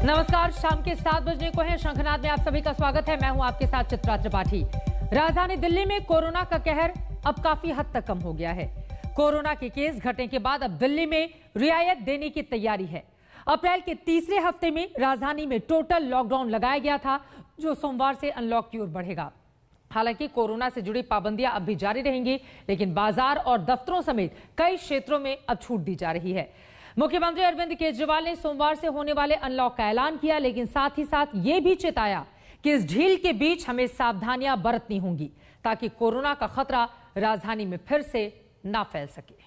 नमस्कार, शाम के 7 बजने को है। शंखनाद में आप सभी का स्वागत है। मैं हूं आपके साथ चित्रा त्रिपाठी। राजधानी दिल्ली में कोरोना का कहर अब काफी हद तक कम हो गया है। कोरोना के केस घटने के बाद अब दिल्ली में रियायत देने की तैयारी है। अप्रैल के तीसरे हफ्ते में राजधानी में टोटल लॉकडाउन लगाया गया था, जो सोमवार से अनलॉक की ओर बढ़ेगा। हालांकि कोरोना से जुड़ी पाबंदियां अब भी जारी रहेंगी, लेकिन बाजार और दफ्तरों समेत कई क्षेत्रों में अब छूट दी जा रही है। मुख्यमंत्री अरविंद केजरीवाल ने सोमवार से होने वाले अनलॉक का ऐलान किया, लेकिन साथ ही साथ ये भी चेताया कि इस ढील के बीच हमें सावधानियां बरतनी होंगी ताकि कोरोना का खतरा राजधानी में फिर से ना फैल सके।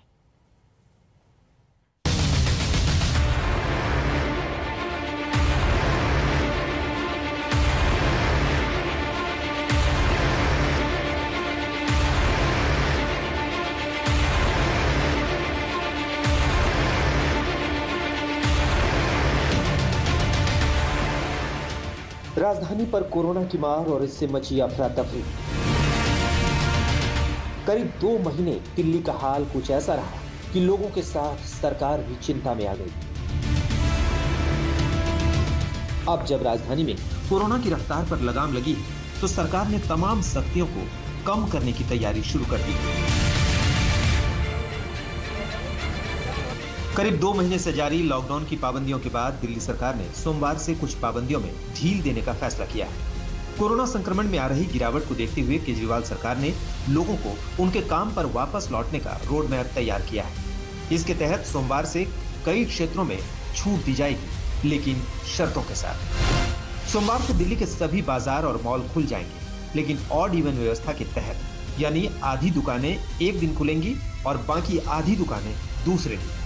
राजधानी पर कोरोना की मार और इससे मची अफरा तफरी। करीब 2 महीने दिल्ली का हाल कुछ ऐसा रहा कि लोगों के साथ सरकार भी चिंता में आ गई। अब जब राजधानी में कोरोना की रफ्तार पर लगाम लगी है, तो सरकार ने तमाम सख्तियों को कम करने की तैयारी शुरू कर दी है। करीब 2 महीने से जारी लॉकडाउन की पाबंदियों के बाद दिल्ली सरकार ने सोमवार से कुछ पाबंदियों में ढील देने का फैसला किया है। कोरोना संक्रमण में आ रही गिरावट को देखते हुए केजरीवाल सरकार ने लोगों को उनके काम पर वापस लौटने का रोड मैप तैयार किया है। इसके तहत सोमवार से कई क्षेत्रों में छूट दी जाएगी, लेकिन शर्तों के साथ। सोमवार से दिल्ली के सभी बाजार और मॉल खुल जाएंगे, लेकिन ऑड इवन व्यवस्था के तहत, यानी आधी दुकानें एक दिन खुलेंगी और बाकी आधी दुकानें दूसरे दिन।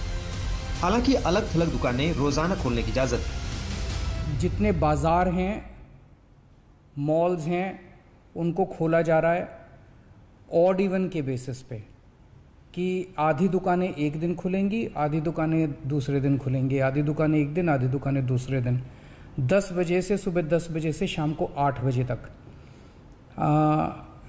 हालांकि अलग थलग दुकानें रोजाना खोलने की इजाजत है। जितने बाजार हैं, मॉल्स हैं, उनको खोला जा रहा है ऑड इवन के बेसिस पे, कि आधी दुकानें एक दिन खुलेंगी, आधी दुकानें दूसरे दिन खुलेंगी, आधी दुकानें एक दिन, आधी दुकानें दूसरे दिन। 10 बजे से सुबह 10 बजे से शाम को 8 बजे तक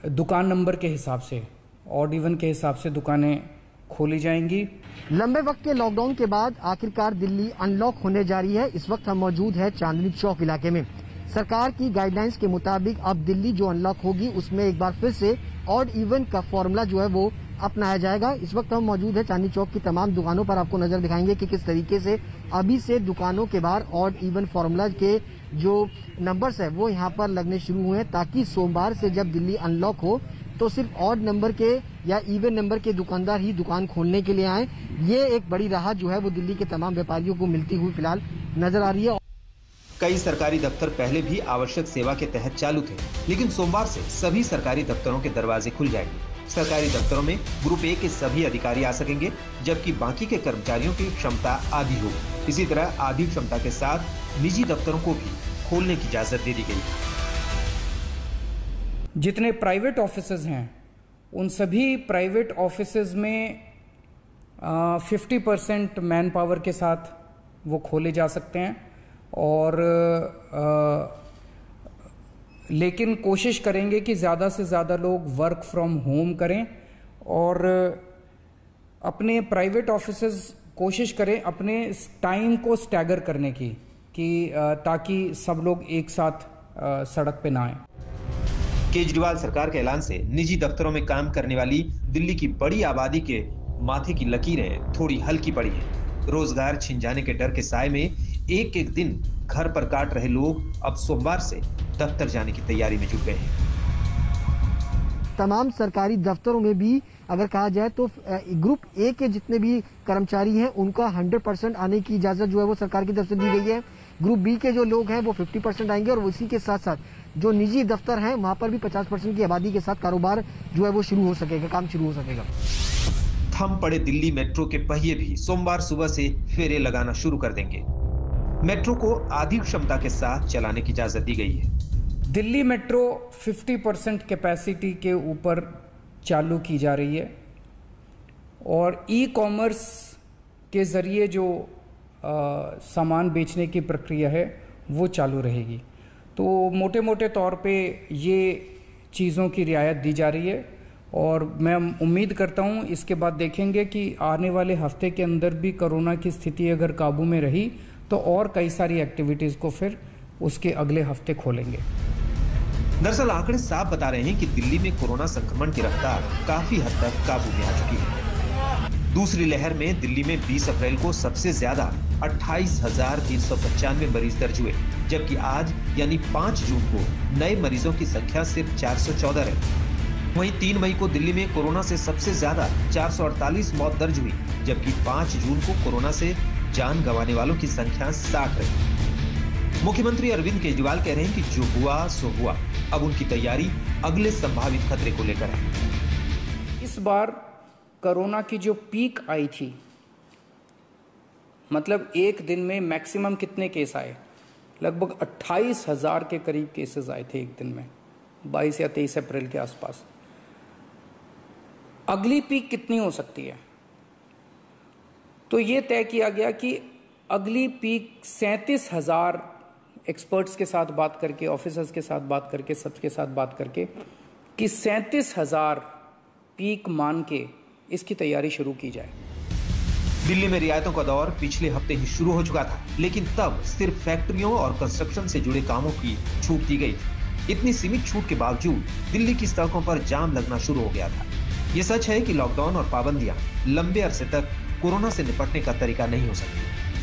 दुकान नंबर के हिसाब से, ऑड इवन के हिसाब से दुकानें खोली जाएंगी। लंबे वक्त के लॉकडाउन के बाद आखिरकार दिल्ली अनलॉक होने जा रही है। इस वक्त हम मौजूद है चांदनी चौक इलाके में। सरकार की गाइडलाइंस के मुताबिक अब दिल्ली जो अनलॉक होगी उसमें एक बार फिर से ऑड इवन का फॉर्मूला जो है वो अपनाया जाएगा। इस वक्त हम मौजूद है चांदनी चौक की तमाम दुकानों पर। आपको नजर दिखाएंगे कि किस तरीके से अभी से दुकानों के बाहर ऑड इवन फॉर्मूला के जो नंबर्स है वो यहाँ पर लगने शुरू हुए हैं, ताकि सोमवार से जब दिल्ली अनलॉक हो तो सिर्फ ऑड नंबर के या इवन नंबर के दुकानदार ही दुकान खोलने के लिए आए। ये एक बड़ी राहत जो है वो दिल्ली के तमाम व्यापारियों को मिलती हुई फिलहाल नजर आ रही है। कई सरकारी दफ्तर पहले भी आवश्यक सेवा के तहत चालू थे, लेकिन सोमवार से सभी सरकारी दफ्तरों के दरवाजे खुल जाएंगे। सरकारी दफ्तरों में ग्रुप ए के सभी अधिकारी आ सकेंगे, जबकि बाकी के कर्मचारियों की क्षमता आधी होगी। इसी तरह आधी क्षमता के साथ निजी दफ्तरों को भी खोलने की इजाजत दे दी गई। जितने प्राइवेट ऑफिसेज हैं, उन सभी प्राइवेट ऑफिसेज में 50% मैन पावर के साथ वो खोले जा सकते हैं, और लेकिन कोशिश करेंगे कि ज़्यादा से ज़्यादा लोग वर्क फ्रॉम होम करें, और अपने प्राइवेट ऑफिसेज कोशिश करें अपने टाइम को स्टैगर करने की, कि ताकि सब लोग एक साथ सड़क पे ना आए। केजरीवाल सरकार के ऐलान से निजी दफ्तरों में काम करने वाली दिल्ली की बड़ी आबादी के माथे की लकीरें थोड़ी हल्की पड़ी हैं। रोजगार छिन जाने के डर के साए में एक एक दिन घर पर काट रहे लोग अब सोमवार से दफ्तर जाने की तैयारी में जुट गए हैं। तमाम सरकारी दफ्तरों में भी अगर कहा जाए तो ग्रुप ए के जितने भी कर्मचारी हैं उनका 100% आने की इजाजत जो है वो सरकार की तरफ से दी गई है। ग्रुप बी के जो लोग हैं वो 50% आएंगे, और उसी के साथ साथ जो निजी दफ्तर हैं वहां पर भी 50% की आबादी के साथ कारोबार जो है वो शुरू हो सकेगा, काम शुरू हो सकेगा। थम पड़े दिल्ली मेट्रो के पहिए भी सोमवार सुबह से फेरे लगाना शुरू कर देंगे। मेट्रो को आधी क्षमता के साथ चलाने की इजाजत दी गई है। दिल्ली मेट्रो 50% कैपेसिटी के ऊपर चालू की जा रही है, और ई कॉमर्स के जरिए जो सामान बेचने की प्रक्रिया है वो चालू रहेगी। तो मोटे मोटे तौर पे ये चीज़ों की रियायत दी जा रही है, और मैं उम्मीद करता हूं इसके बाद देखेंगे कि आने वाले हफ्ते के अंदर भी कोरोना की स्थिति अगर काबू में रही तो और कई सारी एक्टिविटीज़ को फिर उसके अगले हफ्ते खोलेंगे। दरअसल आंकड़े साफ बता रहे हैं कि दिल्ली में कोरोना संक्रमण की रफ्तार काफी हद तक काबू में आ चुकी है। दूसरी लहर में दिल्ली में 20 अप्रैल को सबसे ज्यादा 28,395 मरीज दर्ज हुए, जबकि आज यानी 5 जून को नए मरीजों की संख्या सिर्फ 414 रही। वहीं 3 मई को दिल्ली में कोरोना से सबसे ज्यादा 448 मौत दर्ज हुई, जबकि 5 जून को कोरोना से जान गंवाने वालों की संख्या 60 रही। मुख्यमंत्री अरविंद केजरीवाल कह रहे हैं कि जो हुआ सो हुआ, अब उनकी तैयारी अगले संभावित खतरे को लेकर है। इस बार कोरोना की जो पीक आई थी, मतलब एक दिन में मैक्सिमम कितने केस आए, लगभग 28,000 के करीब केसेस आए थे एक दिन में, 22 या 23 अप्रैल के आसपास। अगली पीक कितनी हो सकती है, तो ये तय किया गया कि अगली पीक 37,000 एक्सपर्ट्स के साथ बात करके, ऑफिसर्स के साथ बात करके, सबके साथ बात करके कि 37,000 पीक मान के इसकी तैयारी शुरू की जाए। दिल्ली में रियायतों का दौर पिछले हफ्ते ही शुरू हो चुका था, लेकिन तब सिर्फ फैक्ट्रियों और कंस्ट्रक्शन से जुड़े कामों की छूट दी गई थी। इतनी सीमित छूट के बावजूद दिल्ली की सड़कों पर जाम लगना शुरू हो गया था। ये सच है कि लॉकडाउन और पाबंदियां लंबे अरसे तक कोरोना से निपटने का तरीका नहीं हो सकती,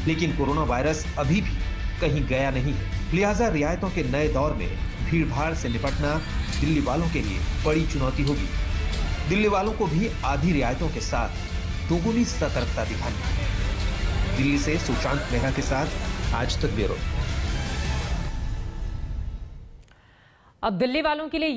लेकिन कोरोना वायरस अभी भी कहीं गया नहीं है। लिहाजा रियायतों के नए दौर में भीड़ भाड़ से निपटना दिल्ली वालों के लिए बड़ी चुनौती होगी। दिल्ली वालों को भी आधी रियायतों के साथ दोगुनी सतर्कता दिखानी है। दिल्ली से सुशांत मेहरा के साथ आज तक ब्यूरो। अब दिल्ली वालों के लिए